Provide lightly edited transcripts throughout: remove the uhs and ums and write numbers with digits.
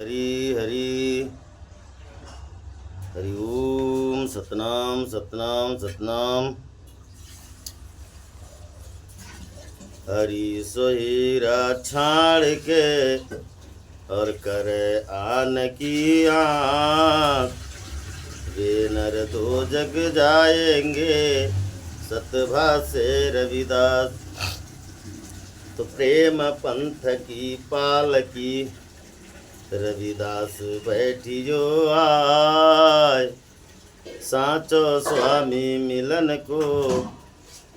हरि हरि हरि ओम। सतनाम सतनाम सतनाम। हरि सोहीरा छाड़ के और करे आन की आँख। वे नर दो जग जाएंगे सतभा से रविदास। तो प्रेम पंथ की पालकी रविदास बैठियो आय। साचो स्वामी मिलन को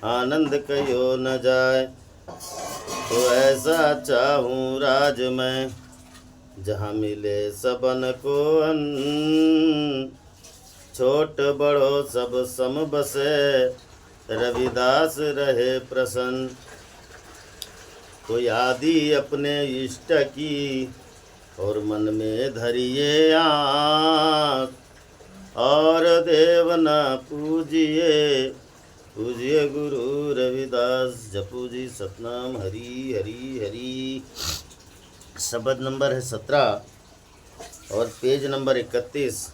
आनंद कयो न जाए। तो ऐसा चाहूँ राज मैं जहाँ मिले सबन को अन्न। छोट बड़ो सब सम बसे रविदास रहे प्रसन्न। तो यादी अपने इष्ट की और मन में धरिए आँख। और देव न पूजिए पूजिए गुरु रविदास। जपू जी सतनाम हरि हरि हरि। शब्द नंबर है 17 और पेज नंबर 31।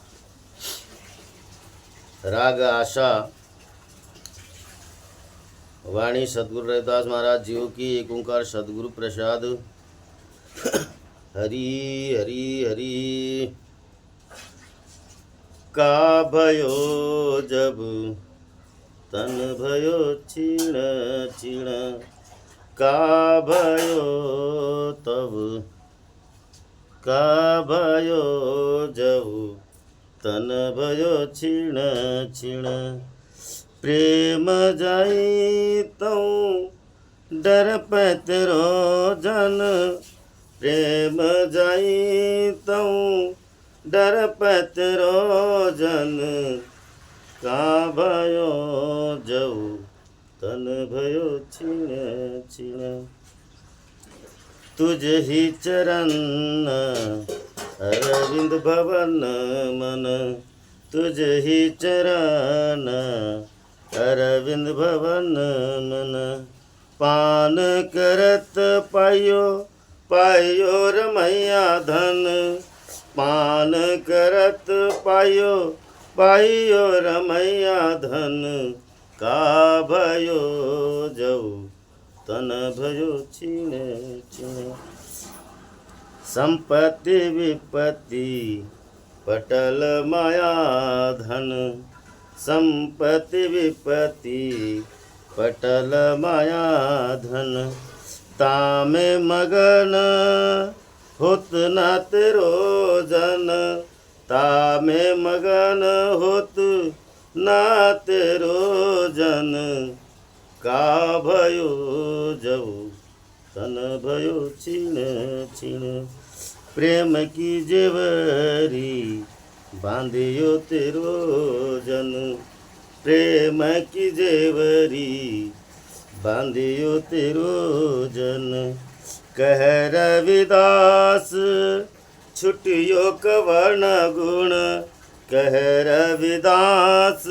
राग आशा। वाणी सदगुरु रविदास महाराज जीव की। एक ओंकार सदगुरु प्रसाद। हरि हरि हरि। का भयो जब तन भयो क्षीण क्षीण। का भयो तब का भयो जब तन भयो क्षीण क्षीण। प्रेम जाई तऊ डर पैतरो जन। प्रेम जाई तऊ डर पैतरो जन। का भयो जऊ तन भयो क्षीण क्षीण। तुझ ही चरण अरविंद भवन मन। तुझ ही चरण अरविंद भवन मन। पान करत पायो पायो रमैया धन। पान करत पायो पायो रमैया धन। का भयो जऊ तन भयो क्षीण क्षीण। संपत्ति विपत्ति पटल माया धन। संपत्ति विपत्ति पटल माया धन। तामे मगन होत न तेरो जन। तामे मगन होत न तेरो जन। का भयो जऊ तन भयो क्षीण क्षीण। प्रेम की जेवरी बांधियो तेरो जन। प्रेम की जेवरी बांधियो तेरो जन। कह रविदास छुटियो कवर्ण गुण। कह रविदास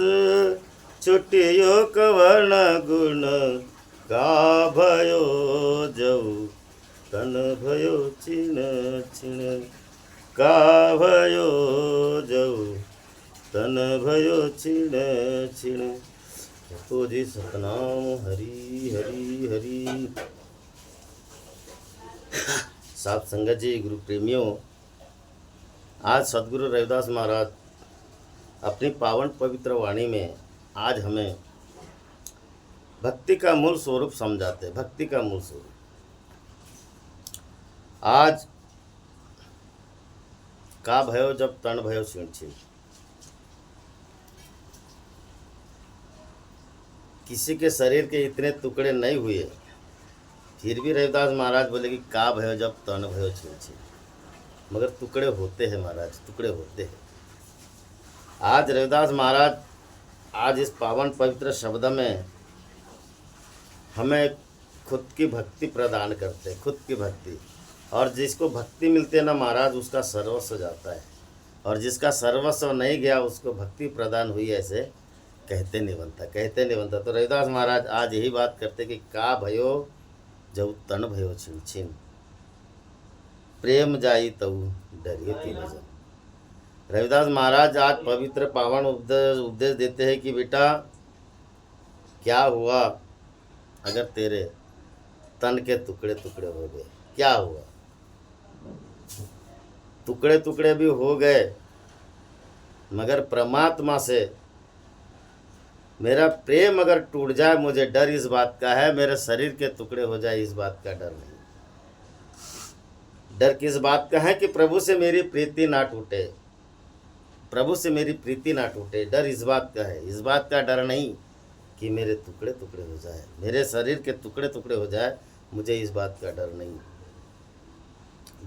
छुटियो कवर्ण गुण। का भयो जऊ तन भयो क्षीण क्षीण। का भयो जऊ तन भयो क्षीण क्षीण। जपो जी सतनाम हरि हरि हरि। साथ संगत जी गुरु प्रेमियों, आज सदगुरु रविदास महाराज अपनी पावन पवित्र वाणी में आज हमें भक्ति का मूल स्वरूप समझाते। भक्ति का मूल स्वरूप आज का भयो जब तन भयो क्षीण क्षीण। किसी के शरीर के इतने टुकड़े नहीं हुए फिर भी रविदास महाराज बोले कि का भयो जब तन भयो क्षीण क्षीण। मगर टुकड़े होते हैं महाराज, टुकड़े होते हैं। आज रविदास महाराज आज इस पावन पवित्र शब्द में हमें खुद की भक्ति प्रदान करते हैं, खुद की भक्ति। और जिसको भक्ति मिलती है ना महाराज, उसका सर्वस्व जाता है। और जिसका सर्वस्व नहीं गया उसको भक्ति प्रदान हुई ऐसे कहते नहीं बनता, कहते नहीं बनता। तो रविदास महाराज आज यही बात करते कि का भयो जब तन भयो क्षीण क्षीण। प्रेम जाई तऊ डरिए तीन जन। रविदास महाराज आज पवित्र पावन उपदेश देते हैं कि बेटा क्या हुआ अगर तेरे तन के टुकड़े टुकड़े हो गए, क्या हुआ? टुकड़े टुकड़े भी हो गए मगर परमात्मा से मेरा प्रेम अगर टूट जाए, मुझे डर इस बात का है, मेरे शरीर के टुकड़े हो जाए इस बात का डर नहीं। डर किस बात का है कि प्रभु से मेरी प्रीति ना टूटे, प्रभु से मेरी प्रीति ना टूटे। डर इस बात का है, इस बात का डर नहीं कि मेरे टुकड़े टुकड़े हो जाए, मेरे शरीर के टुकड़े टुकड़े हो जाए, मुझे इस बात का डर नहीं।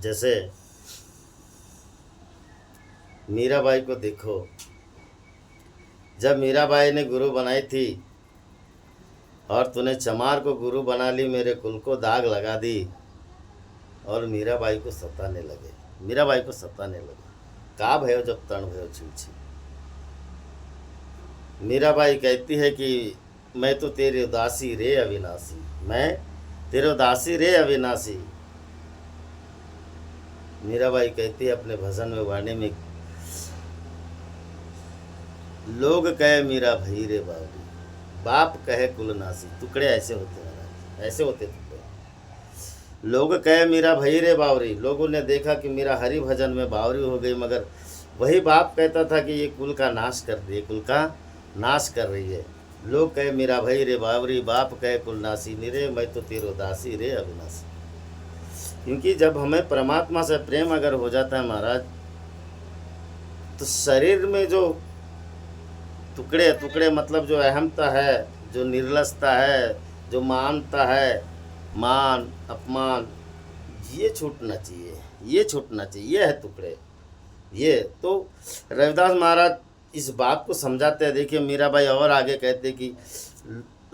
जैसे मीराबाई को देखो, जब मीराबाई ने गुरु बनाई थी और तूने चमार को गुरु बना ली, मेरे कुल को दाग लगा दी और मीराबाई को सताने लगे, मीराबाई को सताने लगे। का भयो जब तण भयो छिलछी। मीराबाई कहती है कि मैं तो तेरे उदासी रे अविनाशी, मैं तेरे उदासी रे अविनाशी। मीराबाई कहती है अपने भजन में वाणी में, लोग कहे मीरा भई रे बावरी, बाप कहे कुलनासी। टुकड़े ऐसे होते हैं, ऐसे होते टुकड़े। लोग कहे मीरा भई रे बावरी, लोगों ने देखा कि मीरा हरि भजन में बावरी हो गई, मगर वही बाप कहता था कि ये कुल का नाश कर रही है, कुल का नाश कर रही है। लोग कहे मीरा भई रे बावरी, बाप कहे कुलनासी, निरे मैं तो तेरो दासी रे अविनाशी। क्योंकि जब हमें परमात्मा से प्रेम अगर हो जाता है महाराज, तो शरीर में जो टुकड़े टुकड़े मतलब जो अहमता है, जो निर्लसता है, जो मानता है, मान अपमान, ये छूटना चाहिए, ये छूटना चाहिए, ये है टुकड़े। ये तो रविदास महाराज इस बात को समझाते हैं। देखिए मीराबाई और आगे कहते कि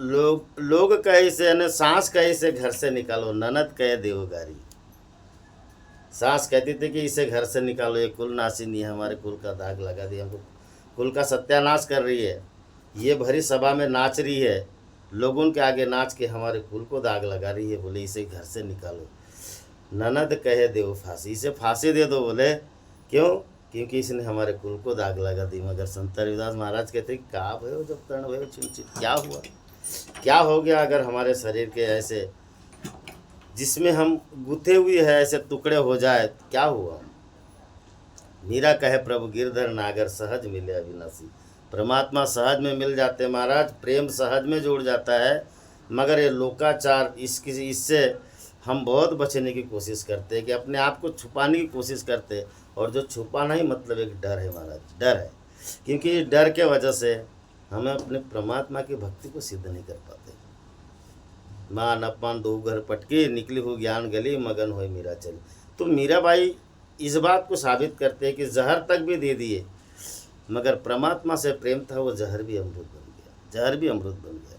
लोग कहे से यानी सांस कहे से घर से निकालो, ननद कहे देवगारी। सांस कहती थी कि इसे घर से निकालो, ये कुल नासिनी है, हमारे कुल का दाग लगा दिया, हमको कुल का सत्यानाश कर रही है, ये भरी सभा में नाच रही है, लोगों के आगे नाच के हमारे कुल को दाग लगा रही है, बोले इसे घर से निकालो। ननद कहे देव फांसी, इसे फांसी दे दो। बोले क्यों? क्योंकि इसने हमारे कुल को दाग लगा दी। मगर संत रविदास महाराज कहते का भयो जब तरण भयो छिलछी। क्या हुआ, क्या हो गया अगर हमारे शरीर के ऐसे जिसमें हम गुथे हुए हैं ऐसे टुकड़े हो जाए, क्या हुआ? मीरा कहे प्रभु गिरधर नागर सहज मिले अविनाशी। परमात्मा सहज में मिल जाते महाराज, प्रेम सहज में जुड़ जाता है। मगर ये लोकाचार इससे हम बहुत बचने की कोशिश करते हैं कि अपने आप को छुपाने की कोशिश करते हैं। और जो छुपाना ही मतलब एक डर है महाराज, डर है। क्योंकि इस डर के वजह से हमें अपने परमात्मा की भक्ति को सिद्ध नहीं कर पाते। मान अपमान दो घर पटकी, निकली हो ज्ञान गली, मगन हो मीरा चली। तो मीराबाई इस बात को साबित करते हैं कि जहर तक भी दे दिए, मगर परमात्मा से प्रेम था, वो जहर भी अमृत बन गया, जहर भी अमृत बन गया।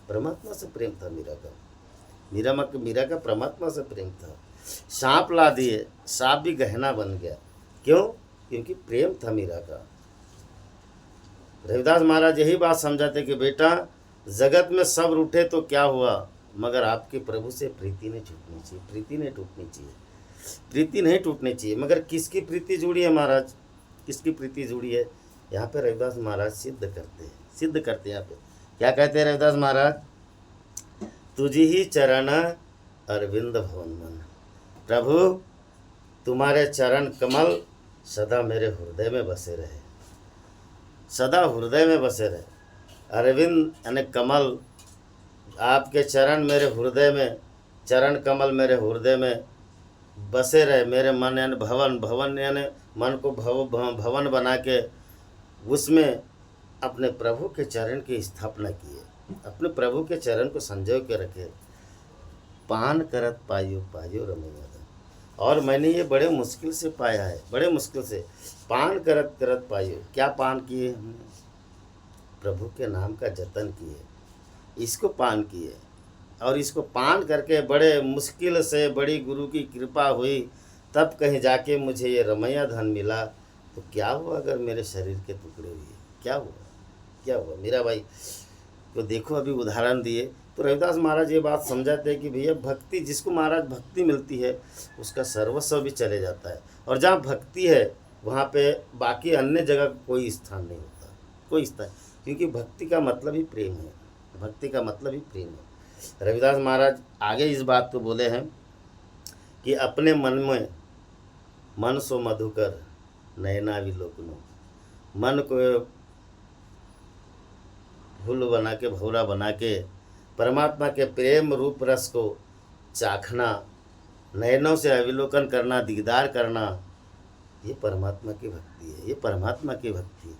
परमात्मा से प्रेम था मीरा का, मीरा का परमात्मा से प्रेम था। सांप ला दिए, सांप भी गहना बन गया। क्यों? क्योंकि प्रेम था मीरा का। रविदास महाराज यही बात समझाते कि बेटा जगत में सब रूठे तो क्या हुआ, मगर आपके प्रभु से प्रीति नहीं छूटनी चाहिए, प्रीति नहीं टूटनी चाहिए, प्रीति नहीं टूटनी चाहिए। मगर किसकी प्रीति जुड़ी है महाराज, किसकी प्रीति जुड़ी है? यहाँ पे रविदास महाराज सिद्ध करते हैं, सिद्ध करते हैं। यहाँ पे क्या कहते हैं रविदास महाराज? तुझी ही चरण अरविंद भवन मन, प्रभु तुम्हारे चरण कमल सदा मेरे हृदय में बसे रहे, सदा हृदय में बसे रहे। अरविंद यानी कमल, आपके चरण मेरे हृदय में, चरण कमल मेरे हृदय में बसे रहे। मेरे मन यानी भवन, भवन यानी मन को भवन बना के उसमें अपने प्रभु के चरण की स्थापना किए, अपने प्रभु के चरण को संजो के रखे। पान करत पायो पायो रमैया। और मैंने ये बड़े मुश्किल से पाया है, बड़े मुश्किल से। पान करत करत पायो, क्या पान किए हमने? प्रभु के नाम का जतन किए, इसको पान किए। और इसको पान करके बड़े मुश्किल से, बड़ी गुरु की कृपा हुई, तब कहीं जाके मुझे ये रमैया धन मिला। तो क्या हुआ अगर मेरे शरीर के टुकड़े हुए? क्या हुआ, क्या हुआ? मीराबाई को देखो, अभी उदाहरण दिए तो रविदास महाराज ये बात समझाते हैं कि भैया भक्ति, जिसको महाराज भक्ति मिलती है उसका सर्वस्व भी चले जाता है, और जहाँ भक्ति है वहाँ पे बाकी अन्य जगह कोई स्थान नहीं होता, कोई स्थान, क्योंकि भक्ति का मतलब ही प्रेम है, भक्ति का मतलब ही प्रेम है। रविदास महाराज आगे इस बात को बोले हैं कि अपने मन में मन सो मधुकर नयना विलोकनो, मन को फूल बना के, भौरा बना के परमात्मा के प्रेम रूप रस को चाखना, नयनों से अविलोकन करना, दीदार करना, ये परमात्मा की भक्ति है, ये परमात्मा की भक्ति है।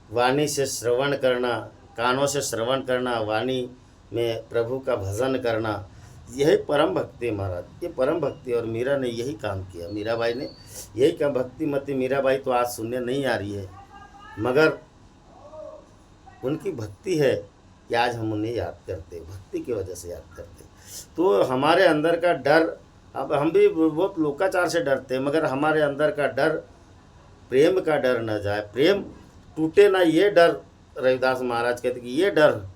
वाणी से श्रवण करना, कानों से श्रवण करना, वाणी में प्रभु का भजन करना, यही परम भक्ति है महाराज, ये परम भक्ति। और मीरा ने यही काम किया, मीराबाई ने यही काम। भक्तिमती मीराबाई तो आज सुनने नहीं आ रही है, मगर उनकी भक्ति है कि आज हम उन्हें याद करते, भक्ति की वजह से याद करते। तो हमारे अंदर का डर, अब हम भी बहुत लोकाचार से डरते हैं, मगर हमारे अंदर का डर प्रेम का डर न जाए, प्रेम टूटे ना, ये डर रविदास महाराज कहते कि ये डर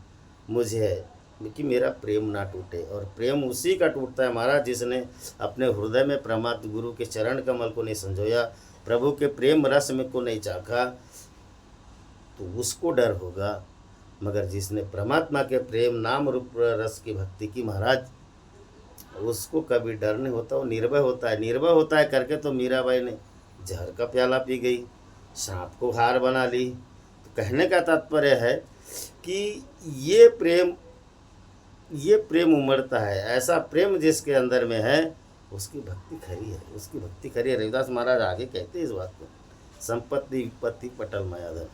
मुझे है कि मेरा प्रेम ना टूटे। और प्रेम उसी का टूटता है महाराज जिसने अपने हृदय में परमात्मा गुरु के चरण कमल को नहीं संजोया, प्रभु के प्रेम रस में को नहीं चाखा, तो उसको डर होगा। मगर जिसने परमात्मा के प्रेम नाम रूप रस की भक्ति की महाराज, उसको कभी डर नहीं होता, वो निर्भय होता है। निर्भय होता है करके तो मीराबाई ने जहर का प्याला पी गई, सांप को हार बना ली। तो कहने का तात्पर्य है कि ये प्रेम उमड़ता है, ऐसा प्रेम जिसके अंदर में है उसकी भक्ति खरी है, उसकी भक्ति खरी है। रविदास महाराज आगे कहते हैं इस बात को, संपत्ति विपत्ति पटल मायाधन।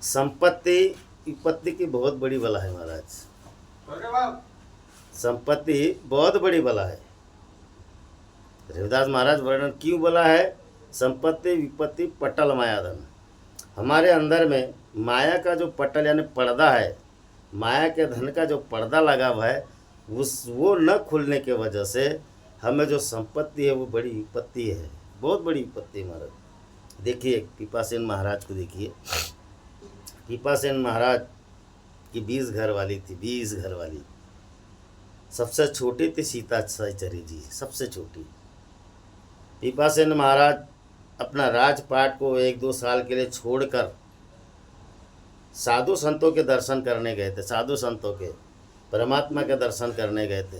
संपत्ति विपत्ति की बहुत बड़ी बला है महाराज, संपत्ति बहुत बड़ी बला है। रविदास महाराज वर्णन क्यों बला है, संपत्ति विपत्ति पटल मायाधन। हमारे अंदर में माया का जो पटल यानी पर्दा है, माया के धन का जो पर्दा लगा हुआ है, वो न खुलने के वजह से हमें जो संपत्ति है वो बड़ी विपत्ति है, बहुत बड़ी विपत्ति है महाराज। देखिए पीपासेन महाराज को देखिए, पीपासेन महाराज की 20 घर वाली थी, 20 घर वाली। सबसे छोटी थी सीता सहचरी जी, सबसे छोटी। पीपासेन महाराज अपना राजपाट को 1-2 साल के लिए छोड़कर साधु संतों के दर्शन करने गए थे, साधु संतों के, परमात्मा के दर्शन करने गए थे।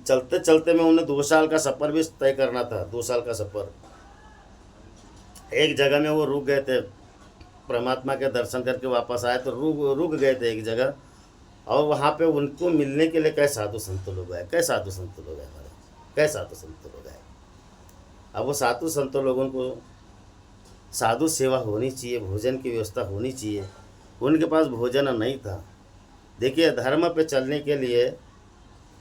चलते चलते में उन्हें 2 साल का सफ़र भी तय करना था, 2 साल का सफ़र। एक जगह में वो रुक गए थे, परमात्मा के दर्शन करके वापस आए तो रुक गए थे एक जगह, और वहाँ पे उनको मिलने के लिए कई साधु संत लोग आए, कई साधु संत लोग आए हमारे, कई साधु संत लोग आए। अब वो साधु संत लोगों को साधु सेवा होनी चाहिए, भोजन की व्यवस्था होनी चाहिए, उनके पास भोजन नहीं था। देखिए धर्म पे चलने के लिए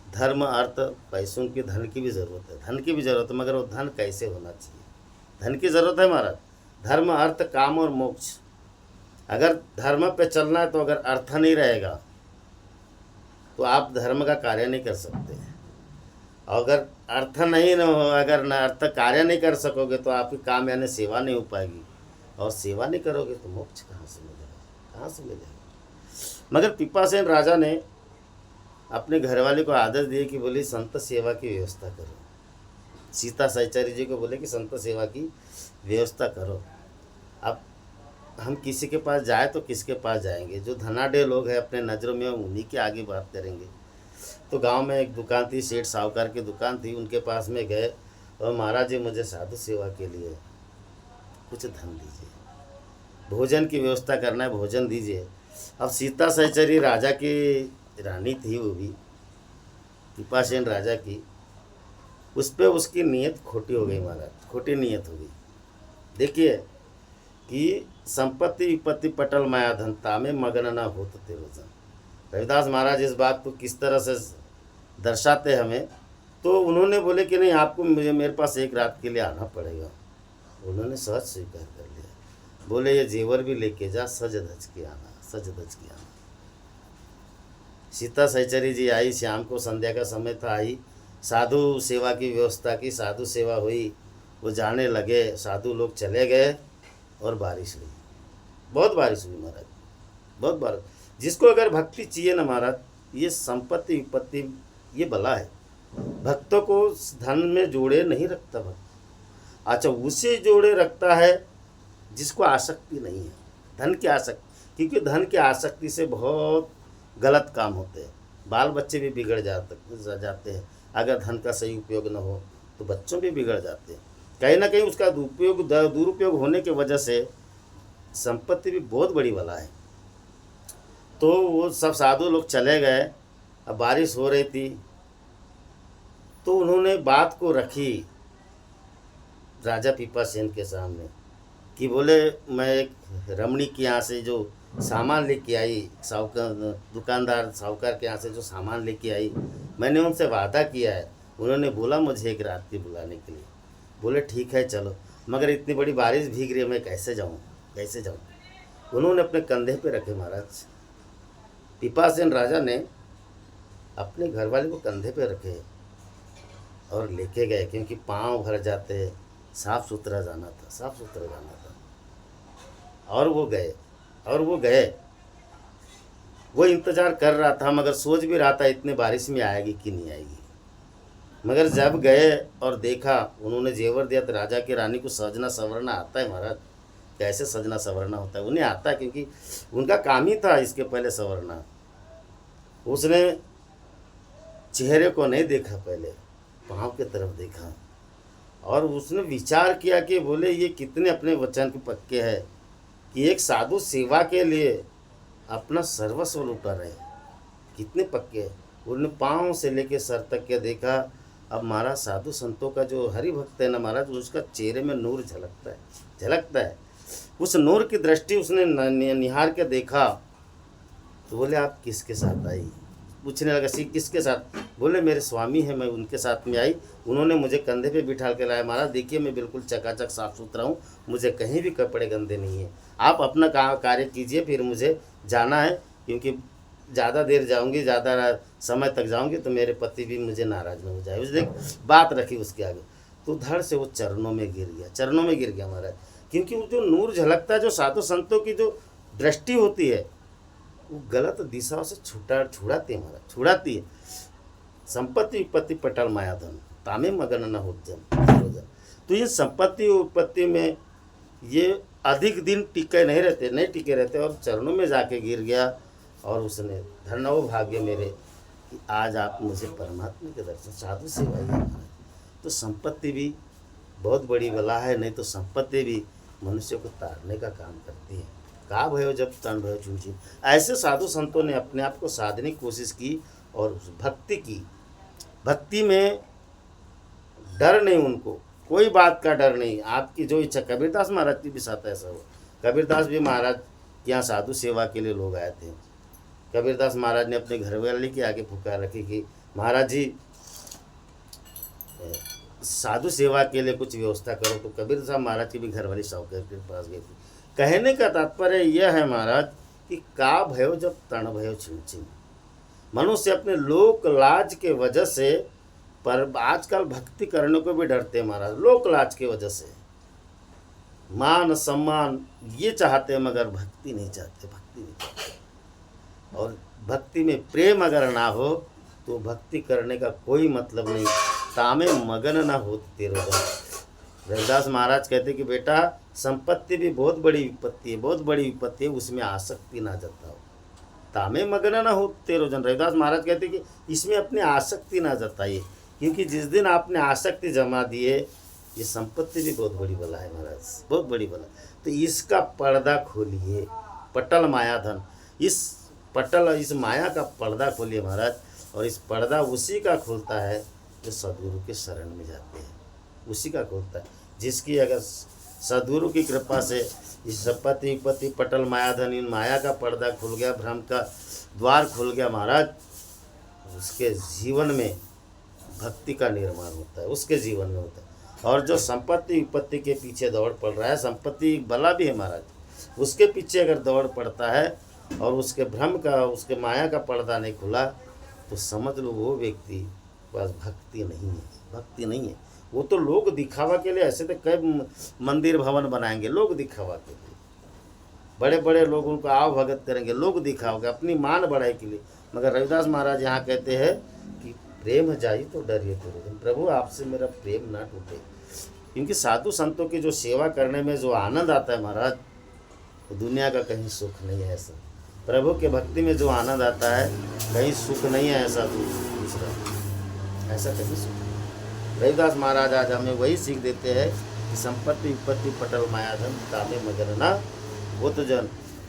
धर्म अर्थ पैसों की, धन की भी ज़रूरत है, धन की भी ज़रूरत है, मगर वो धन कैसे होना चाहिए, धन की ज़रूरत है महाराज। धर्म अर्थ काम और मोक्ष, अगर धर्म पे चलना है तो अगर अर्थ नहीं रहेगा तो आप धर्म का कार्य नहीं कर सकते। अगर अर्थ नहीं न हो, अगर न अर्थ कार्य नहीं कर सकोगे तो आपकी काम यानी सेवा नहीं हो पाएगी, और सेवा नहीं करोगे तो मोक्ष कहाँ से मिलेगा, कहाँ से मिलेगा। मगर पीपासेन राजा ने अपने घरवाले को आदेश दिए कि बोली संत सेवा की व्यवस्था करो। सीता सहचरी जी को बोले कि संत सेवा की व्यवस्था करो। अब हम किसी के पास जाए तो किसके पास जाएंगे, जो धनाढ़ लोग हैं अपने नज़रों में उन्हीं के आगे बात करेंगे। तो गांव में एक दुकान थी, सेठ साहूकार की दुकान थी, उनके पास में गए और महाराज जी मुझे साधु सेवा के लिए कुछ धन दीजिए, भोजन की व्यवस्था करना है, भोजन दीजिए। अब सीता सहचरी राजा की रानी थी, वो भी पीपासेन राजा की, उस पर उसकी नीयत खोटी हो गई महाराज, खोटी नीयत हो गई। देखिए कि संपत्ति विपत्ति पटल मायाधन तामे मगन न होत ते वजन। रविदास महाराज इस बात को किस तरह से दर्शाते हमें, तो उन्होंने बोले कि नहीं आपको मेरे पास एक रात के लिए आना पड़ेगा। उन्होंने सहज स्वीकार कर लिया, बोले ये जेवर भी लेके जा, सज धज के आना, सज धज के आना। सीता सहचरी जी आई, शाम को संध्या का समय था, आई, साधु सेवा की व्यवस्था की, साधु सेवा हुई, वो जाने लगे, साधु लोग चले गए और बारिश हुई, बहुत बारिश हुई महाराज, बहुत बारिश। जिसको अगर भक्ति चाहिए ना महाराज, ये संपत्ति विपत्ति ये बला है। भक्तों को धन में जोड़े नहीं रखता भक्त। अच्छा, उसे जोड़े रखता है जिसको आसक्ति नहीं है, धन की आसक्ति। क्योंकि धन की आसक्ति से बहुत गलत काम होते हैं, बाल बच्चे भी बिगड़ जाते हैं। अगर धन का सही उपयोग न हो तो बच्चों भी बिगड़ जाते हैं। कहीं ना कहीं उसका दुरुपयोग होने की वजह से संपत्ति भी बहुत बड़ी बला है। तो वो सब साधु लोग चले गए। अब बारिश हो रही थी तो उन्होंने बात को रखी राजा पीपासेन के सामने कि बोले मैं एक रमणी के यहाँ से जो सामान लेके आई, दुकानदार साहूकार के यहाँ से जो सामान लेके आई, मैंने उनसे वादा किया है। उन्होंने बोला मुझे एक रात की बुलाने के लिए। बोले ठीक है चलो, मगर इतनी बड़ी बारिश भीग रही है, मैं कैसे जाऊँ कैसे जाऊँ। उन्होंने अपने कंधे पे रखे महाराज। पीपासेन राजा ने अपने घरवाले को कंधे पे रखे और लेके गए, क्योंकि पाँव भर जाते, साफ सुथरा जाना था। और वो गए। वो इंतज़ार कर रहा था, मगर सोच भी रहा था इतने बारिश में आएगी कि नहीं आएगी। मगर जब गए और देखा, उन्होंने जेवर दिया तो राजा की रानी को सजना संवरना आता है महाराज। कैसे सजना संवरना होता है उन्हें आता है, क्योंकि उनका काम ही था इसके पहले संवरना। उसने चेहरे को नहीं देखा, पहले पाँव की तरफ देखा और उसने विचार किया कि बोले ये कितने अपने वचन के पक्के हैं कि एक साधु सेवा के लिए अपना सर्वस्व लुटा रहे, कितने पक्के हैं। उन्होंने पाँव से लेके सर तक के देखा। अब महाराज साधु संतों का जो हरि भक्त है ना महाराज, उसका चेहरे में नूर झलकता है। उस नूर की दृष्टि उसने निहार के देखा तो बोले आप किसके साथ आई। पूछने लगा सी किसके साथ। बोले मेरे स्वामी हैं, मैं उनके साथ में आई। उन्होंने मुझे कंधे पे बिठा के लाया। महाराज देखिए मैं बिल्कुल चकाचक साफ सुथरा हूँ, मुझे कहीं भी कपड़े गंदे नहीं हैं। आप अपना कार्य कीजिए, फिर मुझे जाना है, क्योंकि ज़्यादा देर जाऊँगी, ज़्यादा समय तक जाऊँगी तो मेरे पति भी मुझे नाराज़ न हो जाए। उसने बात रखी उसके आगे, तो धड़ से वो चरणों में गिर गया महाराज। क्योंकि वो जो नूर झलकता है, जो साधु संतों की जो दृष्टि होती है, वो गलत दिशाओं से छुड़ाती है। संपत्ति विपत्ति पटल मायाधन तामे मगन न हो जम। तो ये संपत्ति विपत्ति में ये अधिक दिन टिके रहते और चरणों में जाके गिर गया। और उसने धन्य हो भाग्य मेरे कि आज आप मुझे परमात्मा के दर्शन साधु सेवा ही। तो संपत्ति भी बहुत बड़ी बला है, नहीं तो संपत्ति भी मनुष्य को तारने का काम करती है। का भयो जब तन भयो चुनचिन। ऐसे साधु संतों ने अपने आप को साधने की कोशिश की और उस भक्ति की। भक्ति में डर नहीं, उनको कोई बात का डर नहीं, आपकी जो इच्छा। कबीरदास महाराज की भी साथ ऐसा हो। कबीरदास भी महाराज के यहाँ साधु सेवा के लिए लोग आए थे। कबीरदास महाराज ने अपने घरवाले के आगे पुकार रखी कि महाराज जी साधु सेवा के लिए कुछ व्यवस्था करो। तो कबीरदास महाराज की भी घरवाली साहूकार के पास गई थी। कहने का तात्पर्य यह है महाराज कि का भयो जब तण भयो छिन। मनुष्य अपने लोक लाज के वजह से, पर आजकल भक्ति करने को भी डरते हैं महाराज, लोक लाज के वजह से। मान सम्मान ये चाहते हैं, मगर भक्ति नहीं चाहते। और भक्ति में प्रेम अगर ना हो तो भक्ति करने का कोई मतलब नहीं। तामे मगन ना हो तेरो जन। रविदास महाराज कहते कि बेटा संपत्ति भी बहुत बड़ी विपत्ति है, उसमें आसक्ति ना जताओ। तामे मगन ना हो तेरो जन। रविदास महाराज कहते कि इसमें अपनी आसक्ति ना जताइए, क्योंकि जिस दिन आपने आसक्ति जमा दिए, ये संपत्ति भी बहुत बड़ी बला है महाराज, बहुत बड़ी बला। तो इसका पर्दा खोलिए, पटल मायाधन। इस माया का पर्दा खोलिए महाराज। और इस पर्दा उसी का खुलता है जो सदगुरु के शरण में जाते हैं, उसी का खुलता है। जिसकी अगर सदगुरु की कृपा से इस संपत्ति विपत्ति पटल मायाधन, इन माया का पर्दा खुल गया, भ्रम का द्वार खुल गया महाराज, उसके जीवन में भक्ति का निर्माण होता है, उसके जीवन में होता है। और जो संपत्ति विपत्ति के पीछे दौड़ पड़ रहा है, संपत्ति बला भी है महाराज, उसके पीछे अगर दौड़ पड़ता है और उसके भ्रम का, उसके माया का पर्दा नहीं खुला, तो समझ लो वो व्यक्ति पास भक्ति नहीं है। वो तो लोग दिखावा के लिए, ऐसे तो कई मंदिर भवन बनाएंगे लोग दिखावा के लिए, बड़े बड़े लोग उनको आओ भगत करेंगे, लोग दिखाओगे अपनी मान बढ़ाई के लिए। मगर रविदास महाराज यहाँ कहते हैं कि प्रेम जाई तो डरिए तो रोजन, प्रभु आपसे मेरा प्रेम ना टूटे। क्योंकि साधु संतों की जो सेवा करने में जो आनंद आता है महाराज, वो दुनिया का कहीं सुख नहीं है ऐसा। प्रभु के भक्ति में जो आनंद आता है कहीं सुख नहीं है ऐसा दूसरा, ऐसा कहीं सुख नहीं। रविदास महाराज आज हमें वही सीख देते हैं कि संपत्ति विपत्ति पटल मायाधन कामे मगन ना होत जन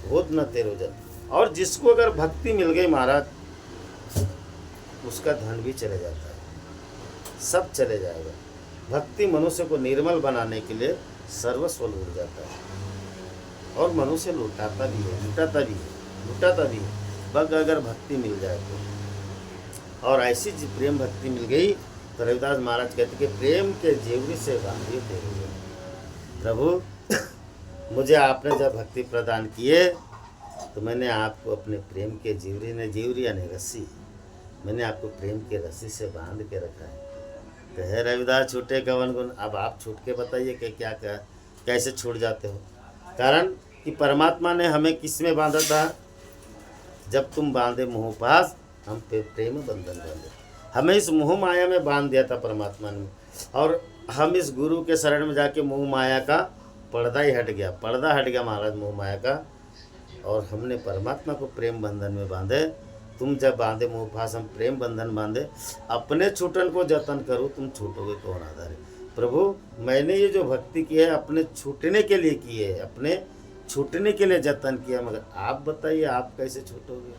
होत न तेरो जन। और जिसको अगर भक्ति मिल गई महाराज, उसका धन भी चले जाता है, सब चले जाएगा। भक्ति मनुष्य को निर्मल बनाने के लिए सर्वस्व लूट जाता है, और मनुष्य लुटाता भी है, लुटाता भी है बग अगर भक्ति मिल जाए तो। और ऐसी प्रेम भक्ति मिल गई तो रविदास महाराज कहते कि प्रेम के जेवरी से बांधिए तेरे प्रभु। मुझे आपने जब भक्ति प्रदान किए तो मैंने आपको अपने प्रेम के जेवरी ने, जेवरी यानी रस्सी, मैंने आपको प्रेम के रस्सी से बांध के रखा है। तो है रविदास छूटे कवन गुण। अब आप छूट के बताइए कि क्या कैसे छूट जाते हो। कारण कि परमात्मा ने हमें किस में बांधा था? जब तुम बांधे मोह पास, हम पे प्रेम बंधन बांधे। हमें इस मोह माया में बांध दिया था परमात्मा ने, और हम इस गुरु के शरण में जाके मोह माया का पर्दा ही हट गया, पर्दा हट गया महाराज मोह माया का, और हमने परमात्मा को प्रेम बंधन में बांधे। तुम जब बांधे मोह पास, हम प्रेम बंधन बांधे। अपने छूटन को जतन करो, तुम छूटोगे कौन आधार है। प्रभु मैंने ये जो भक्ति की है अपने छूटने के लिए की है, अपने छूटने के लिए जतन किया, मगर आप बताइए आप कैसे छूटोगे?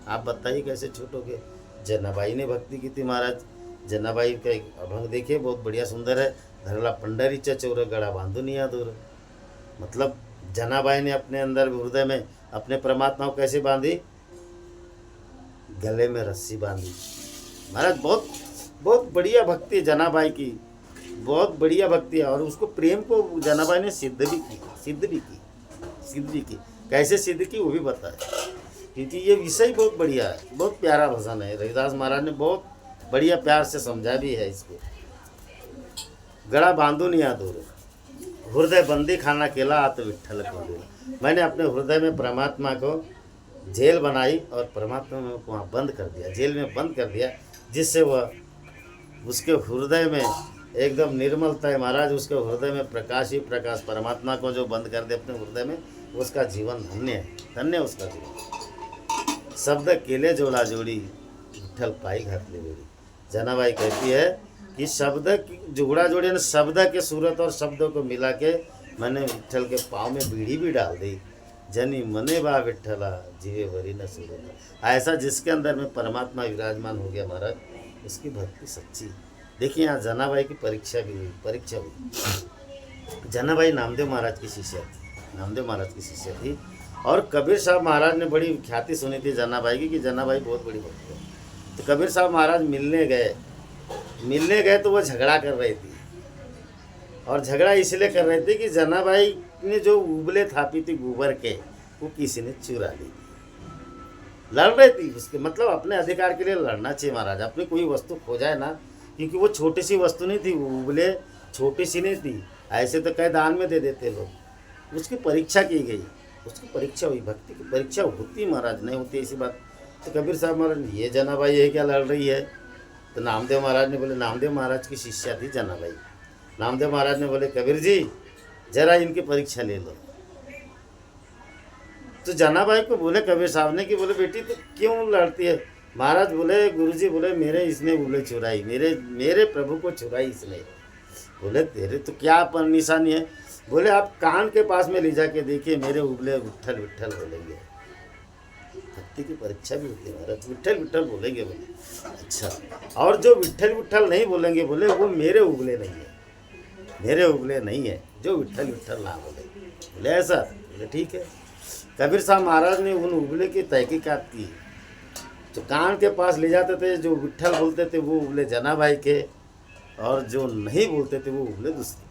आप बताइए कैसे छूटोगे? जनाबाई ने भक्ति की थी महाराज। जनाबाई का एक अभंग देखिए, बहुत बढ़िया सुंदर है। धरला पंडरीचा चौर गड़ा बांधो निया दूर। मतलब जनाबाई ने अपने अंदर हृदय में अपने परमात्मा को कैसे बांधी? गले में रस्सी बांधी महाराज। बहुत बहुत बढ़िया भक्ति है जनाबाई की, बहुत बढ़िया भक्ति है। और उसको प्रेम को जनाबाई ने सिद्ध भी की। कैसे सिद्ध की वो भी बताए, क्योंकि ये विषय बहुत बढ़िया है, बहुत प्यारा भजन है। रविदास महाराज ने बहुत बढ़िया प्यार से समझा भी है इसको। गड़ा बांधो निया दूर, हृदय बंदी खाना केला आत विठ्ठल को दूर। मैंने अपने हृदय में परमात्मा को जेल बनाई और परमात्मा में वहाँ बंद कर दिया, जेल में बंद कर दिया, जिससे वह उसके हृदय में एकदम निर्मलता है महाराज। उसके हृदय में प्रकाश ही प्रकाश। परमात्मा को जो बंद कर दे अपने हृदय में, उसका जीवन धन्य है, धन्य उसका जीवन। शब्द केले जोड़ा जोड़ी विठ्ठल पाई घातली बेड़ी। जनाबाई कहती है कि शब्द की जोड़ा जोड़ी ने शब्द के सूरत और शब्दों को मिला के मैंने विठ्ठल के पाँव में बीड़ी भी डाल दी। जनी मने बा विठ्ठला जीवे वरी न सूरत। ऐसा जिसके अंदर में परमात्मा विराजमान हो गया महाराज, उसकी भक्ति सच्ची। देखिए यहाँ जनाबाई की परीक्षा हुई। जनाबाई नामदेव महाराज की शिष्या थी, नामदेव महाराज की शिष्या थी। और कबीर साहब महाराज ने बड़ी ख्याति सुनी थी जनाबाई की कि जनाबाई बहुत बड़ी भक्त है। तो कबीर साहब महाराज मिलने गए तो वो झगड़ा कर रही थी, और झगड़ा इसलिए कर रहे थे कि जनाबाई ने जो उबले थापी थी गोबर के, वो किसी ने चुरा ली। लड़ रही थी उसके, मतलब अपने अधिकार के लिए लड़ना चाहिए महाराज। अपनी कोई वस्तु खो जाए ना, क्योंकि वो छोटी सी वस्तु नहीं थी, वो उबले छोटी सी नहीं थी। ऐसे तो कई दान में दे देते लोग। उसकी परीक्षा की गई, उसकी परीक्षा हुई। भक्ति की परीक्षा होती महाराज, नहीं होती ऐसी बात। तो कबीर साहब महाराज, ये जनाबाई है क्या लड़ रही है? तो नामदेव महाराज ने बोले, नामदेव महाराज की शिष्या थी जनाबाई। नामदेव महाराज ने बोले, कबीर जी जरा इनकी परीक्षा ले लो। तो जनाबाई को बोले कबीर साहब ने कि बोले बेटी तो क्यों लड़ती है? महाराज बोले, गुरुजी बोले मेरे इसने उबले चुराई, मेरे प्रभु को चुराई इसने। बोले तेरे तो क्या पर निशानी है? बोले आप कान के पास में ले जाके देखिए, मेरे उबले विठ्ठल विठ्ठल बोलेंगे। भक्ति की परीक्षा भी होती है महाराज, विठ्ठल विठ्ठल बोलेंगे। बोले अच्छा, और जो विठ्ठल विठ्ठल नहीं बोलेंगे, बोले वो मेरे उबले नहीं है, मेरे उबले नहीं है, जो विठ्ठल विठ्ठल ना बोले। बोले ऐसा? बोले ठीक है। कबीर साहब महाराज ने उन उबले की तहकीकात की। तो कान के पास ले जाते थे, जो विठ्ठल बोलते थे वो उबले जनाबाई के, और जो नहीं बोलते थे वो उबले दूसरे के।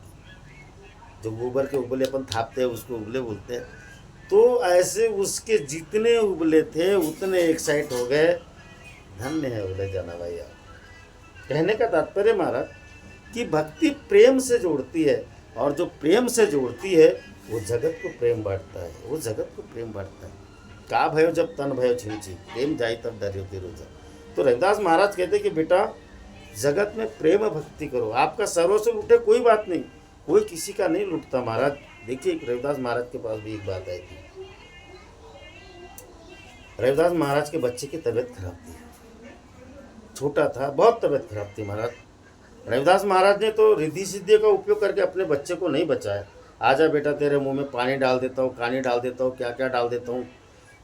जो गोबर के उबले अपन थापते हैं उसको उबले बोलते हैं। तो ऐसे उसके जितने उबले थे उतने एक साइड हो गए। धन्य है उबले जनाबाई। कहने का तात्पर्य महाराज कि भक्ति प्रेम से जोड़ती है। और जो प्रेम से जोड़ती है वो जगत को प्रेम बांटता है, वो जगत को प्रेम बांटता है। का भयो जब तन भयो छिंची, प्रेम जाई तब डरियो तिरोजा। तो रविदास महाराज कहते कि बेटा जगत में प्रेम भक्ति करो, आपका सर्वस्व लूटे कोई बात नहीं, कोई किसी का नहीं लूटता महाराज। देखिए रविदास महाराज के पास भी एक बात आई थी। रविदास महाराज के बच्चे की तबीयत खराब थी, छोटा था, बहुत तबीयत खराब थी महाराज। रविदास महाराज ने तो रिद्धि सिद्धि का उपयोग करके अपने बच्चे को नहीं बचाया। आजा बेटा तेरे मुंह में पानी डाल देता हूँ, कानी डाल देता हूँ, क्या क्या डाल देता हूँ,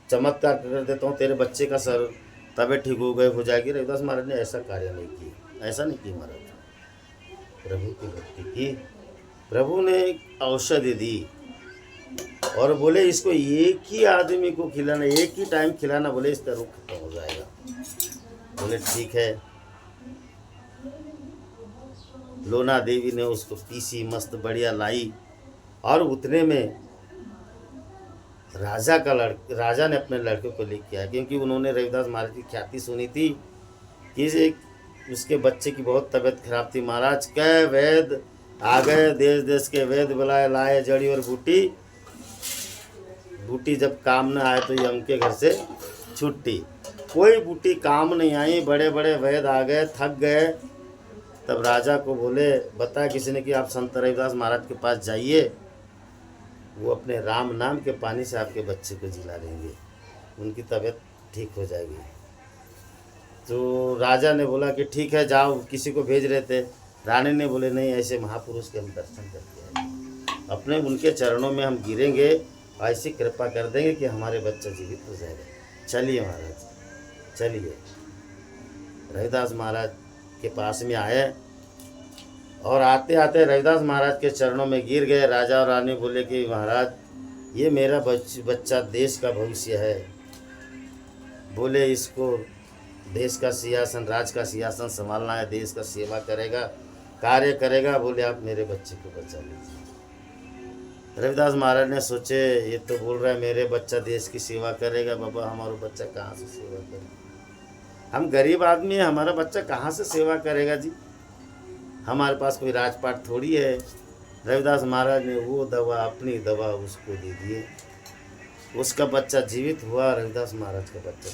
चमत्कार कर देता हूँ, तेरे बच्चे का सर तबीयत ठीक हो जाएगी। रविदास महाराज ने ऐसा कार्य नहीं किया, ऐसा नहीं किया महाराज। प्रभु की भक्ति की, प्रभु ने एक औषधि दी और बोले इसको एक ही आदमी को खिलाना, एक ही टाइम खिलाना, बोले इसका रोग खत्म हो जाएगा। बोले ठीक है। लोना देवी ने उसको पीसी, मस्त बढ़िया लाई और उतने में राजा ने अपने लड़के को लेके आया, क्योंकि उन्होंने रविदास महाराज की ख्याति सुनी थी कि उसके बच्चे की बहुत तबीयत खराब थी। महाराज कह वैद आ गए, देश देश के वैद बुलाए, लाए जड़ी और बूटी, बूटी जब काम न आए तो यम के घर से छुट्टी। कोई बूटी काम नहीं आई, बड़े बड़े वैद आ गए, थक गए। तब राजा को बोले, बताया किसी ने कि आप संत रविदास महाराज के पास जाइए, वो अपने राम नाम के पानी से आपके बच्चे को जिला लेंगे, उनकी तबीयत ठीक हो जाएगी। तो राजा ने बोला कि ठीक है जाओ, किसी को भेज रहे थे। रानी ने बोले नहीं, ऐसे महापुरुष के हम दर्शन करके आए, अपने उनके चरणों में हम गिरेंगे, ऐसी कृपा कर देंगे कि हमारे बच्चा जीवित हो जाएगा। चलिए महाराज चलिए। रविदास महाराज के पास में आए और आते आते रविदास महाराज के चरणों में गिर गए। राजा और रानी बोले कि महाराज ये मेरा बच्चा देश का भविष्य है, बोले इसको देश का सिंहासन, राज का सिंहासन संभालना है, देश का सेवा करेगा, कार्य करेगा, बोले आप मेरे बच्चे को बचा लीजिए। रविदास महाराज ने सोचे ये तो बोल रहा है मेरे बच्चा देश की सेवा करेगा, बाबा हमारा बच्चा कहाँ से सेवा करेगा, हम गरीब आदमी हैं, हमारा बच्चा कहाँ से सेवा करेगा जी, हमारे पास कोई राजपाट थोड़ी है। रविदास महाराज ने वो दवा, अपनी दवा उसको दे दिए, उसका बच्चा जीवित हुआ। रविदास महाराज का बच्चा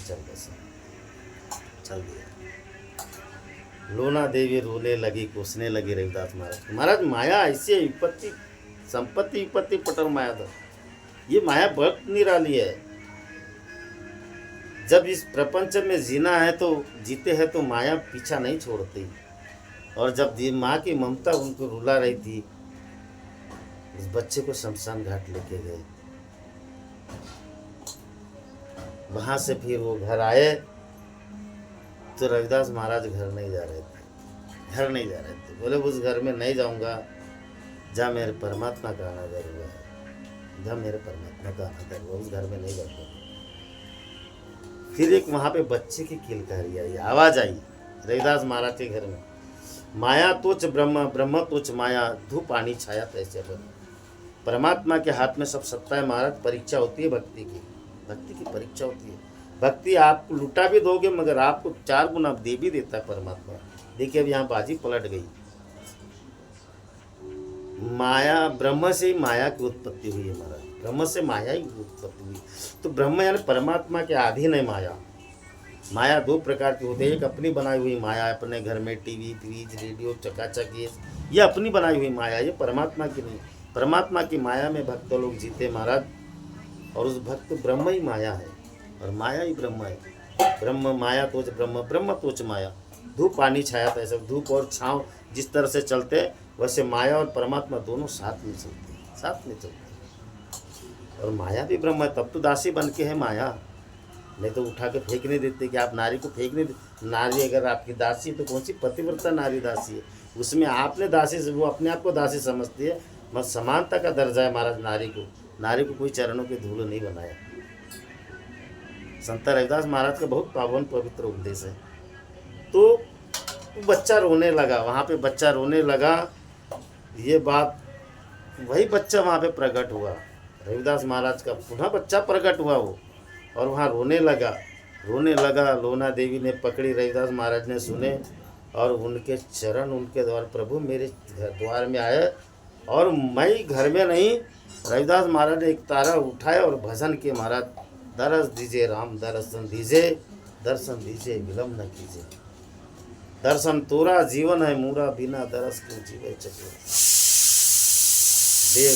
चल दिया। लोना देवी रोने लगी, कोसने लगी रविदास महाराज। महाराज माया ऐसी विपत्ति, संपत्ति विपत्ति पटल माया था, ये माया बहुत निराली है। जब इस प्रपंच में जीना है तो जीते हैं तो माया पीछा नहीं छोड़ती। और जब माँ की ममता उनको रुला रही थी, उस बच्चे को शमशान घाट लेके गए। वहाँ से फिर वो घर आए तो रविदास महाराज घर नहीं जा रहे थे, बोले उस घर में नहीं जाऊँगा जहाँ मेरे परमात्मा का अनादर हुआ है, जहाँ मेरे परमात्मा का अनादर हुआ उस घर में नहीं जाऊँगा। फिर एक वहाँ पे बच्चे की किलकारी आई, आवाज़ आई रविदास महाराज के घर में, माया तुच्छ ब्रह्म, ब्रह्म तुच्छ माया, धूप पानी छाया तैसे बन। परमात्मा के हाथ में सब सत्ता है महाराज। परीक्षा होती है भक्ति की परीक्षा होती है। भक्ति आप लुटा भी दोगे मगर आपको 4 गुना दे भी देता है परमात्मा। देखिए अब यहाँ बाजी पलट गई। माया, ब्रह्म से ही माया की उत्पत्ति हुई है महाराज, ब्रह्म से माया की उत्पत्ति हुई। तो ब्रह्म यानी परमात्मा के अधीन है माया। माया 2 प्रकार की होती है, एक अपनी बनाई हुई माया, अपने घर में टीवी, फ्रिज, रेडियो, चकाचक, ये अपनी बनाई हुई माया, ये परमात्मा की नहीं। परमात्मा की माया में भक्त लोग जीते महाराज, और उस भक्त ब्रह्म ही माया है और माया ही ब्रह्म है। ब्रह्म माया तोच ब्रह्म, ब्रह्म तोच माया। धूप पानी छाया था, ऐसा धूप और छाँव जिस तरह से चलते वैसे माया और परमात्मा दोनों साथ में चलते हैं। और माया भी ब्रह्म है, तब तो दासी बन के है माया, नहीं तो उठा के फेंक नहीं देते कि आप नारी को फेंक नहीं देते। नारी अगर आपकी दासी है तो कौन सी पतिव्रता नारी दासी है, उसमें आपने दासी से, वो अपने आप को दासी समझती है। मत समानता का दर्जा है महाराज नारी को कोई चरणों के धूल नहीं बनाया। संत रविदास महाराज का बहुत पावन पवित्र उपदेश है। तो बच्चा रोने लगा, वहाँ पे बच्चा रोने लगा, ये बात, वही बच्चा वहाँ पे प्रकट हुआ, रविदास महाराज का पुनः बच्चा प्रकट हुआ वो, और वहाँ रोने लगा। लोना देवी ने पकड़ी, रविदास महाराज ने सुने और उनके चरण, उनके द्वार, प्रभु मेरे द्वार में आए और मैं घर में नहीं, रविदास महाराज ने एक तारा उठाया और भजन के महाराज, दरस दीजिए राम दर्शन दीजिए, दर्शन दीजिए विलम्ब न कीजिए, दर्शन तोरा जीवन है मूरा, बिना दरस क्यों जीवे चतुर। देव